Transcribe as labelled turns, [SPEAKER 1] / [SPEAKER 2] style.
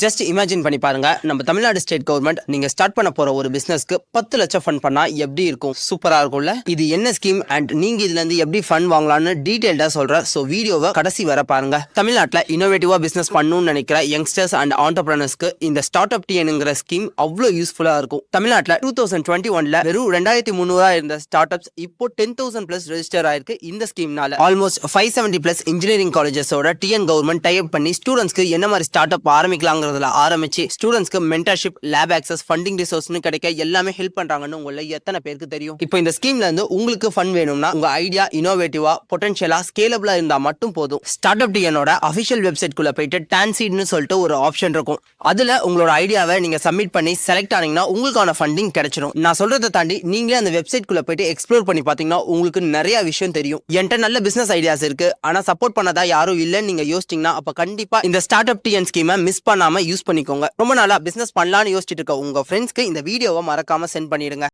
[SPEAKER 1] Just imagine பண்ணி பாருங்க, நம்ம தமிழ்நாடு ஸ்டேட் கவர்மெண்ட் நீங்க ஸ்டார்ட் பண்ண போற ஒரு பிசினஸ்க்கு 10 லட்சம் ஃபண்ட் பண்ணா எப்படி இருக்கும்? சூப்பரா இருக்கும்ல? இது என்ன ஸ்கீம் அண்ட் நீங்க இதுல இருந்து எப்படி ஃபண்ட் வாங்கலாம்னு டீடைல்டா சொல்றேன். சோ வீடியோவை கடைசி வர பாருங்க. தமிழ்நாட்டுல இன்னோவேட்டிவா பிசினஸ் பண்ணணும்னு நினைக்கிற யங்ஸ்டர்ஸ் அண்ட் ஆண்டர்பிரனர்ஸ்க்கு இந்த ஸ்டார்ட் அப் டிஎன்ங்கிற ஸ்கீம் அவ்வளவு யூஸ்ஃபுல்லா இருக்கும். தமிழ்நாட்டுல 2021ல வெறும் 2300 இருந்த ஸ்டார்ட் அப்ஸ் இப்போ 10,000 பிளஸ் ரெஜிஸ்டர் ஆயிருக்கு இந்த ஸ்கீம்னால. ஆல்மோஸ்ட் 570 பிளஸ் இன்ஜினியரிங் காலேஜஸோட டிஎன் கவர்மெண்ட் டை அப் பண்ணி ஸ்டூடெண்ட்ஸ்க்கு என்ன மாதிரி ஸ்டார்ட் அப் ஆரம்பிக்கலாம் ஆரம்பிச்சு ஸ்டூடெண்ட்ஸ்க்கு மென்டர்ஷிப், லேப் ஆக்சஸ், ஃபண்டிங் ரிசோர்ஸ்னு கிடைக்க எல்லாமே ஹெல்ப் பண்றாங்கன்னு உங்கள எத்தனை பேருக்கு தெரியும்? இப்போ இந்த ஸ்கீம்ல இருந்து உங்களுக்கு ஃபண்ட் வேணும்னா உங்க ஐடியா இன்னோவேட்டிவா, பொட்டன்ஷியலா, ஸ்கேலபிளா இருந்தா மட்டும் போதும். ஸ்டார்ட் அப் டிஎனோட அபிஷியல் வெப்சைட் குள்ள போயிட்டு டான்சீட்னு சொல்லிட்டு ஒரு ஆப்ஷன் இருக்கும். அதுல உங்களோட ஐடியாவை நீங்க சப்மிட் பண்ணி செலக்ட் ஆனீங்கன்னா உங்களுக்கான ஃபண்டிங் கிடைச்சிடும். நான் சொல்றதை தாண்டி நீங்களே அந்த வெப்சைட் குள்ள போயிட்டு எக்ஸ்ப்ளோர் பண்ணி பாத்தீங்கன்னா உங்களுக்கு நிறைய விஷயம் தெரியும். என்கிட்ட நல்ல பிசினஸ் ஐடியாஸ் இருக்கு, ஆனா சப்போர்ட் பண்ணதா யாரும் இல்லன்னு நீங்க யோசிச்சீங்கன்னா அப்ப கண்டிப்பா இந்த ஸ்டார்ட் அப் டிஎன் ஸ்கீமை மிஸ் பண்ணாம யூஸ் பண்ணிக்கோங்க. ரொம்ப நாளா பிசினஸ் பண்ணலாம்னு யோசிச்சுட்டு இருக்க உங்க ஃப்ரெண்ட்ஸ்க்கு இந்த வீடியோவை மறக்காம சென்ட் பண்ணிடுங்க.